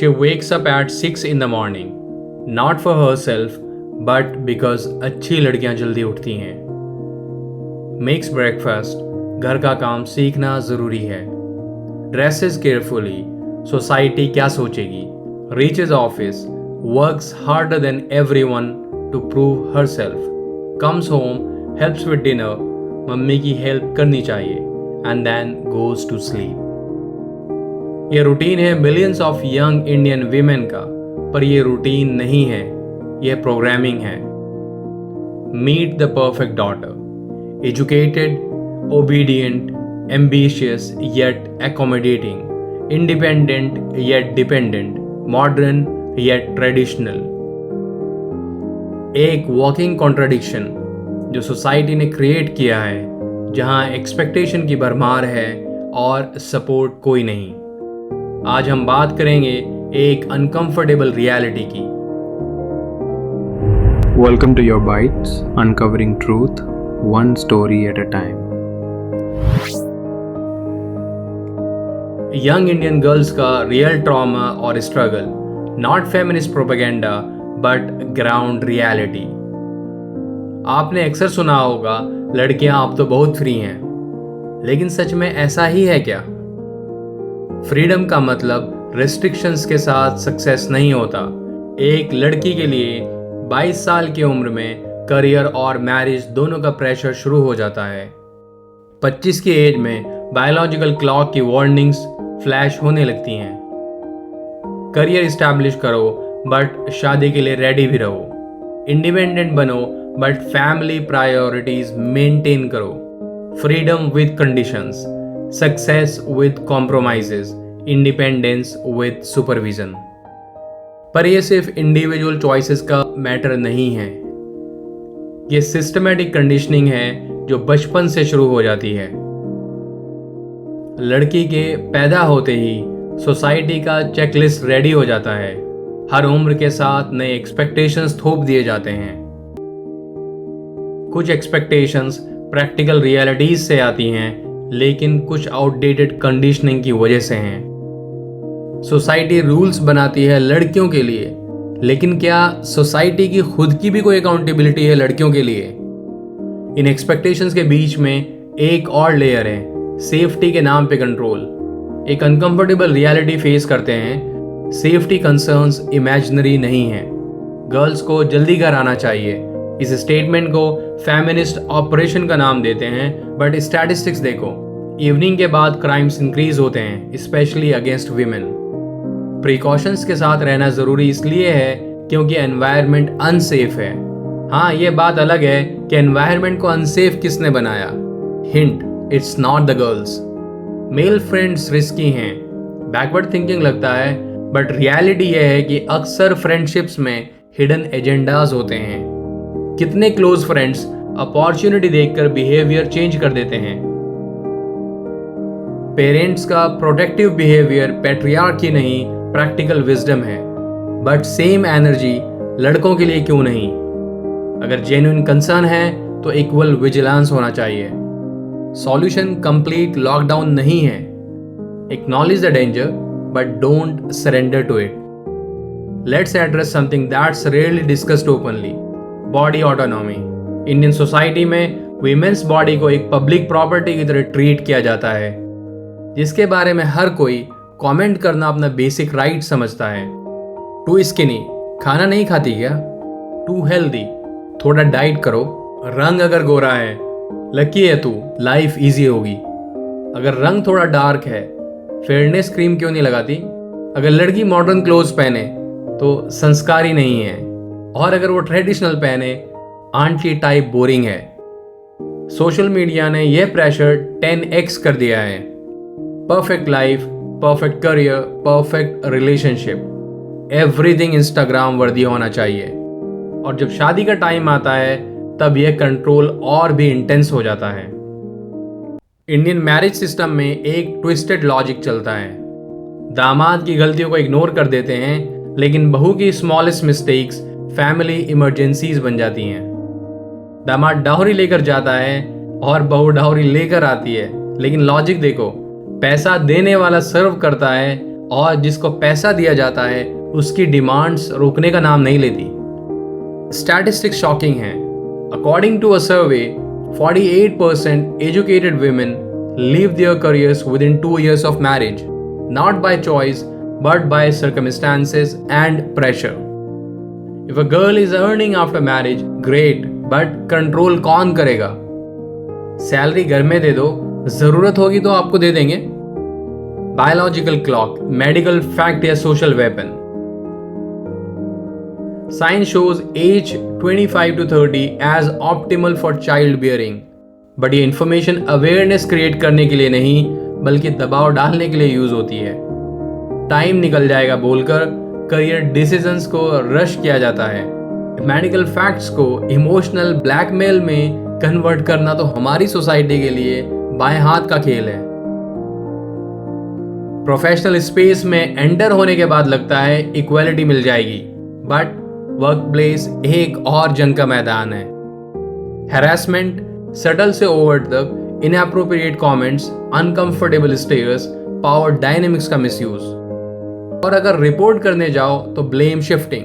She wakes up at 6 in the morning, not for herself, but because अच्छी लड़कियां जल्दी उठती हैं. Makes breakfast, घर का काम सीखना ज़रूरी है. Dresses carefully, society क्या सोचेगी. Reaches office, works harder than everyone to prove herself. Comes home, helps with dinner, mummy की हेल्प करनी चाहिए, and then goes to sleep. ये रूटीन है millions of young Indian women का, पर ये रूटीन नहीं है, ये प्रोग्रामिंग है. Meet the perfect daughter, educated, obedient, ambitious yet accommodating, independent yet dependent, modern yet traditional. एक वॉकिंग कॉन्ट्राडिक्शन जो सोसाइटी ने क्रिएट किया है, जहां एक्सपेक्टेशन की भरमार है और सपोर्ट कोई नहीं. आज हम बात करेंगे एक अनकंफर्टेबल रियलिटी की. Welcome to Your Bites, uncovering truth, one story at a time. Young Indian girls का रियल ट्रॉमा और struggle, not feminist propaganda but ground reality. आपने अक्सर सुना होगा लड़कियां अब तो बहुत फ्री हैं, लेकिन सच में ऐसा ही है क्या? फ्रीडम का मतलब रेस्ट्रिक्शंस के साथ सक्सेस नहीं होता. एक लड़की के लिए 22 साल की उम्र में करियर और मैरिज दोनों का प्रेशर शुरू हो जाता है. 25 की एज में बायोलॉजिकल क्लॉक की वार्निंग्स फ्लैश होने लगती हैं. करियर इस्टेब्लिश करो बट शादी के लिए रेडी भी रहो. इंडिपेंडेंट बनो बट फैमिली प्रायोरिटीज मेंटेन करो. Freedom with conditions, success with compromises, independence with supervision. पर यह सिर्फ इंडिविजुअल चॉइसेस का मैटर नहीं है, ये सिस्टमैटिक कंडीशनिंग है जो बचपन से शुरू हो जाती है. लड़की के पैदा होते ही सोसाइटी का चेकलिस्ट रेडी हो जाता है. हर उम्र के साथ नए एक्सपेक्टेशंस थोप दिए जाते हैं. कुछ एक्सपेक्टेशंस प्रैक्टिकल रियलिटीज से आती हैं, लेकिन कुछ आउटडेटेड कंडीशनिंग की वजह से हैं. सोसाइटी रूल्स बनाती है लड़कियों के लिए, लेकिन क्या सोसाइटी की खुद की भी कोई अकाउंटेबिलिटी है लड़कियों के लिए? इन एक्सपेक्टेशंस के बीच में एक और लेयर है, सेफ्टी के नाम पे कंट्रोल. एक अनकंफर्टेबल रियलिटी फेस करते हैं. सेफ्टी कंसर्न्स इमेजिनरी नहीं है. गर्ल्स को जल्दी घर आना चाहिए. इस स्टेटमेंट को फेमिनिस्ट ऑपरेशन का नाम देते हैं, बट स्टैटिस्टिक्स देखो, इवनिंग के बाद क्राइम्स इंक्रीज होते हैं, स्पेशली अगेंस्ट वीमेन. प्रिकॉशंस के साथ रहना जरूरी इसलिए है क्योंकि एनवायरनमेंट अनसेफ है. हाँ, ये बात अलग है कि एनवायरनमेंट को अनसेफ किसने बनाया. Hint, it's not the girls. Male friends risky हैं, बैकवर्ड थिंकिंग लगता है, बट रियलिटी यह है कि अक्सर फ्रेंडशिप्स में हिडन एजेंडाज होते हैं. कितने क्लोज फ्रेंड्स अपॉर्चुनिटी देखकर बिहेवियर चेंज कर देते हैं. पेरेंट्स का प्रोटेक्टिव बिहेवियर पैट्रियार्की नहीं, प्रैक्टिकल विजडम है. बट सेम एनर्जी लड़कों के लिए क्यों नहीं? अगर जेन्युइन कंसर्न है तो इक्वल विजिलेंस होना चाहिए. सॉल्यूशन कंप्लीट लॉकडाउन नहीं है. Acknowledge the danger but don't surrender to it. Let's address something that's rarely discussed openly, body autonomy. Indian society में वीमेन्स बॉडी को एक पब्लिक प्रॉपर्टी की तरह ट्रीट किया जाता है, जिसके बारे में हर कोई कमेंट करना अपना बेसिक राइट समझता है. टू स्किनी, खाना नहीं खाती क्या? टू हेल्दी, थोड़ा डाइट करो. रंग अगर गोरा है, लकी है तू, लाइफ इजी होगी. अगर रंग थोड़ा डार्क है, फेयरनेस क्रीम क्यों नहीं लगाती? अगर लड़की मॉडर्न क्लोथ्स पहने तो संस्कारी नहीं है, और अगर वो ट्रेडिशनल पहने, आंटी टाइप बोरिंग है. सोशल मीडिया ने यह प्रेशर 10x कर दिया है. Perfect life, perfect career, perfect relationship, everything Instagram वर्दी होना चाहिए. और जब शादी का टाइम आता है, तब यह कंट्रोल और भी इंटेंस हो जाता है. इंडियन मैरिज सिस्टम में एक ट्विस्टेड लॉजिक चलता है. दामाद की गलतियों को इग्नोर कर देते हैं, लेकिन बहू की स्मॉलेस्ट मिस्टेक्स फैमिली इमरजेंसीज बन जाती हैं. दामाद डाउरी लेकर जाता है और बहू डाउरी लेकर आती है, लेकिन लॉजिक देखो, पैसा देने वाला सर्व करता है और जिसको पैसा दिया जाता है उसकी डिमांड्स रोकने का नाम नहीं लेती। स्टैटिस्टिक्स शॉकिंग हैं। According to a survey 48% educated women leave their careers within 2 years of marriage, not by choice but by circumstances and pressure. If a girl is earning after marriage, great, but control कौन करेगा? Salary घर में दे दो, जरूरत होगी तो आपको दे देंगे। बायोलॉजिकल क्लॉक, मेडिकल फैक्ट या social weapon. Science shows age 25 to 30 as optimal for child bearing, but ये इंफॉर्मेशन अवेयरनेस क्रिएट करने के लिए नहीं बल्कि दबाव डालने के लिए यूज होती है। टाइम निकल जाएगा बोलकर करियर डिसीजंस को रश किया जाता है। मेडिकल फैक्ट्स को इमोशनल ब्लैकमेल में कन्वर्ट करना तो हमारी सोसाइटी के लिए बाएं हाथ का खेल है। प्रोफेशनल स्पेस में एंटर होने के बाद लगता है इक्वालिटी मिल जाएगी, बट वर्क प्लेस एक और जंग का मैदान है। हैरेसमेंट, सटल से ओवर तक, inappropriate comments, uncomfortable stairs, power dynamics का मिसयूज। और अगर रिपोर्ट करने जाओ तो ब्लेम शिफ्टिंग।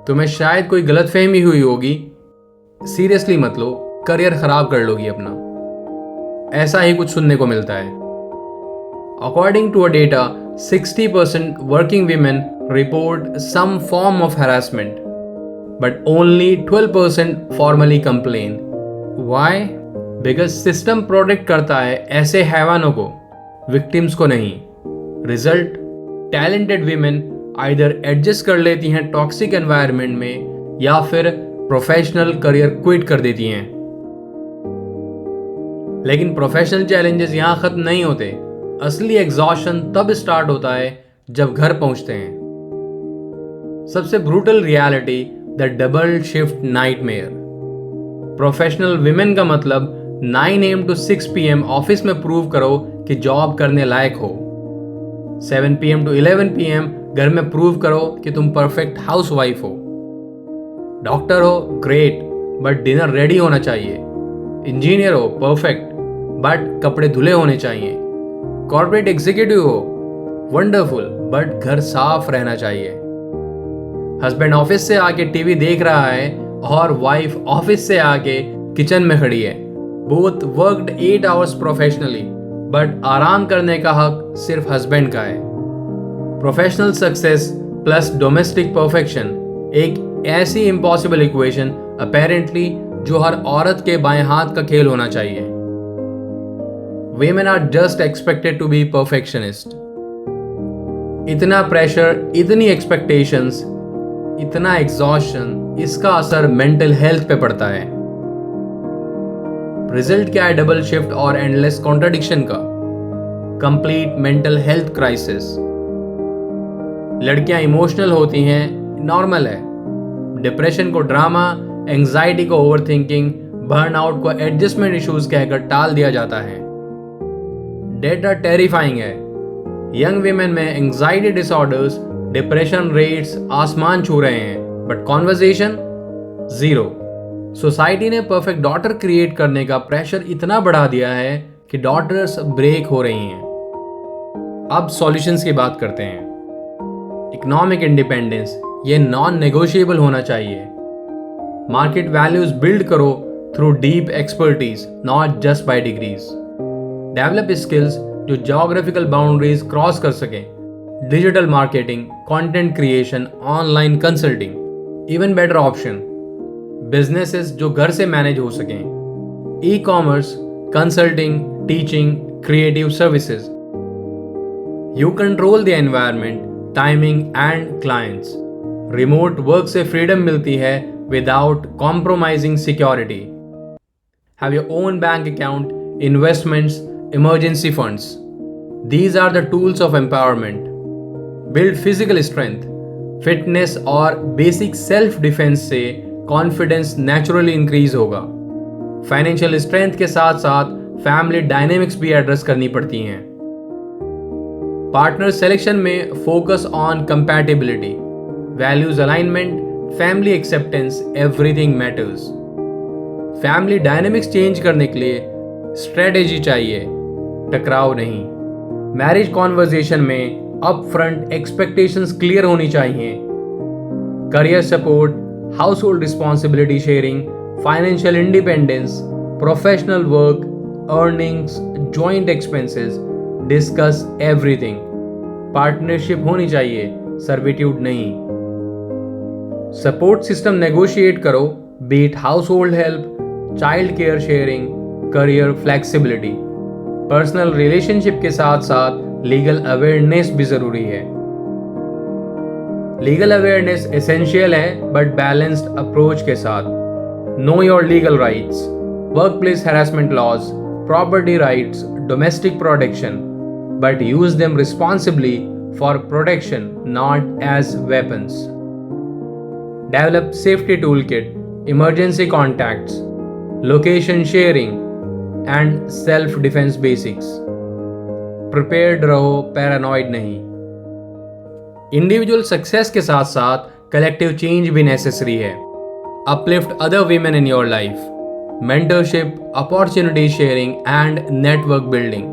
तुम्हें शायद कोई गलतफहमी हुई होगी, सीरियसली मत लो, करियर खराब कर लोगी अपना। ऐसा ही कुछ सुनने को मिलता है। According to a data 60% working women report some form of harassment, but only 12% formally complain. Why? Because system protect करता है ऐसे हैवानों को, विक्टिम्स को नहीं। Result, talented women either adjust कर लेती हैं टॉक्सिक एनवायरनमेंट में या फिर प्रोफेशनल करियर क्विट कर देती हैं। लेकिन प्रोफेशनल चैलेंजेस यहां खत्म नहीं होते। असली एग्जॉशन तब स्टार्ट होता है जब घर पहुंचते हैं। सबसे brutal reality, the double shift nightmare. Professional women का मतलब 9 AM to 6 PM ऑफिस में प्रूव करो कि जॉब करने लायक हो। 7 PM to 11 PM घर में प्रूव करो कि तुम परफेक्ट हाउसवाइफ हो। डॉक्टर हो, ग्रेट, बट डिनर रेडी होना चाहिए। इंजीनियर हो, परफेक्ट, बट कपड़े धुले होने चाहिए। कॉर्पोरेट एग्जीक्यूटिव हो, वंडरफुल, बट घर साफ रहना चाहिए। हस्बैंड ऑफिस से आके टीवी देख रहा है और वाइफ ऑफिस से आके किचन में खड़ी है। Both worked 8 hours professionally, but आराम करने का हक सिर्फ हस्बैंड का है। Professional success plus domestic perfection, एक ऐसी इम्पॉसिबल इक्वेशन अपेरेंटली जो हर औरत के बाएं हाथ का खेल होना चाहिए। Women are just expected to be perfectionist. इतना प्रेशर, इतनी एक्सपेक्टेशंस, इतना एग्जॉशन, इसका असर मेंटल हेल्थ पे पड़ता है। रिजल्ट क्या है डबल शिफ्ट और एंडलेस कॉन्ट्रडिक्शन का? Complete mental health crisis. लड़कियां इमोशनल होती हैं, नॉर्मल है। डिप्रेशन को ड्रामा, एंजाइटी को ओवरथिंकिंग, बर्नआउट को एडजस्टमेंट इश्यूज कहकर टाल दिया जाता है। डेटा टेरिफाइंग है। यंग वीमेन में एंजाइटी डिसऑर्डर्स, डिप्रेशन रेट्स आसमान छू रहे हैं, बट कॉन्वर्सेशन जीरो। सोसाइटी ने परफेक्ट डॉटर क्रिएट करने का प्रेशर इतना बढ़ा दिया है कि डॉटर्स ब्रेक हो रही हैं। अब सॉल्यूशंस की बात करते हैं। इकोनॉमिक इंडिपेंडेंस, ये नॉन नेगोशिएबल होना चाहिए। मार्केट वैल्यूज बिल्ड करो through deep expertise, not just by degrees. Develop skills जो ज्योग्राफिकल बाउंड्रीज क्रॉस कर सकें। Digital marketing, content creation, online consulting. Even better option, businesses जो घर से मैनेज हो सकें। E commerce, consulting, teaching, creative services. You control the environment, timing and clients. Remote work से freedom मिलती है without compromising security. Have your own bank account, investments, emergency funds. These are the tools of empowerment. Build physical strength. Fitness और basic self defense से confidence naturally increase होगा। Financial strength के साथ साथ family dynamics भी address करनी पड़ती हैं। Partner selection में focus on compatibility, values alignment, family acceptance, everything matters. Family dynamics change करने के लिए strategy चाहिए, टकराव नहीं। मैरिज कॉन्वर्जेशन में अपफ्रंट एक्सपेक्टेशंस क्लियर होनी चाहिए। Career support, household responsibility sharing, financial independence, professional work, earnings, joint expenses, discuss everything. Partnership होनी चाहिए, सर्विट्यूड नहीं। सपोर्ट सिस्टम नेगोशिएट करो, be it household help, child care sharing, career flexibility. Personal relationship के साथ साथ legal awareness भी जरूरी है। लीगल अवेयरनेस एसेंशियल है, बट बैलेंस्ड अप्रोच के साथ। Know your legal rights, workplace harassment laws, property rights, domestic protection, but use them responsibly for protection, not as weapons. Develop safety toolkit, emergency contacts, location sharing, and self-defense basics. Prepared रहो, paranoid नहीं। Individual success के साथ साथ collective change भी necessary है। Uplift other women in your life. Mentorship, opportunity sharing, and network building.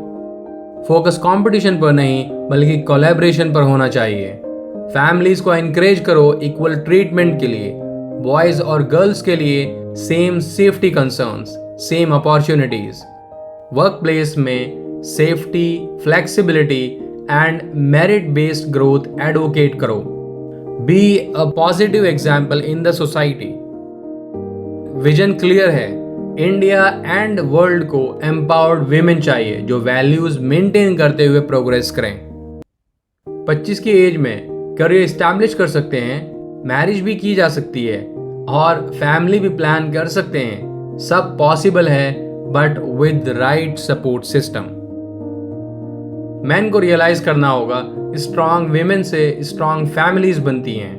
Focus competition पर नहीं बल्कि कोलैबोरेशन पर होना चाहिए। फैमिलीज को एनकरेज करो इक्वल ट्रीटमेंट के लिए। बॉयज और गर्ल्स के लिए same safety concerns, same opportunities. Work place में safety, flexibility and merit based growth advocate करो। Be a positive example in the society. Vision clear है, इंडिया एंड वर्ल्ड को एम्पावर्ड विमेन चाहिए जो वैल्यूज मेंटेन करते हुए प्रोग्रेस करें। 25 की एज में करियर एस्टैब्लिश कर सकते हैं, मैरिज भी की जा सकती है और फैमिली भी प्लान कर सकते हैं। सब पॉसिबल है, but with right support system. Man को रियलाइज करना होगा, स्ट्रांग विमेन से स्ट्रांग फैमिलीज बनती हैं।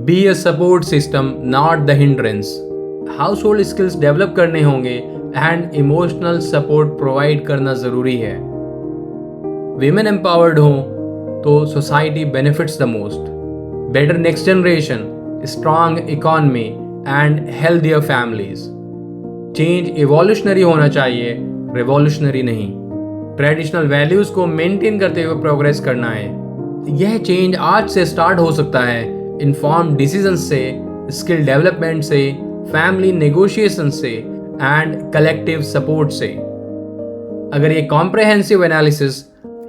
Be a support system, not the hindrance. House hold skills develop करने होंगे एंड इमोशनल सपोर्ट प्रोवाइड करना जरूरी है। विमेन एम्पावर्ड हो तो society benefits the most. Better next generation, strong economy and healthier families. Change evolutionary होना चाहिए, revolutionary नहीं। ट्रेडिशनल वैल्यूज को मेंटेन करते हुए प्रोग्रेस करना है। यह चेंज आज से स्टार्ट हो सकता है, इन्फॉर्म्ड डिसीजन से, स्किल डेवलपमेंट से, फैमिली नेगोशिएशन से एंड कलेक्टिव सपोर्ट से। अगर ये कॉम्प्रहेंसिव एनालिसिस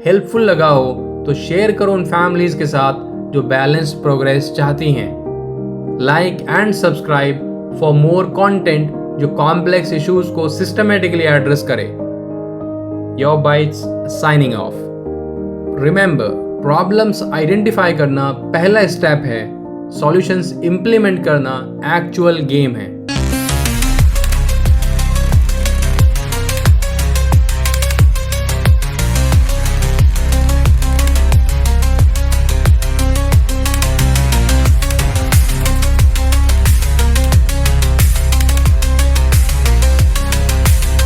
हेल्पफुल लगा हो तो शेयर करो उन फैमिलीज के साथ जो बैलेंस्ड प्रोग्रेस चाहती हैं। Like and subscribe for more content जो कॉम्प्लेक्स इश्यूज को सिस्टमेटिकली एड्रेस करे। Your bytes signing off. Remember, problems identify करना पहला स्टेप है, सॉल्यूशंस इंप्लीमेंट करना एक्चुअल गेम है।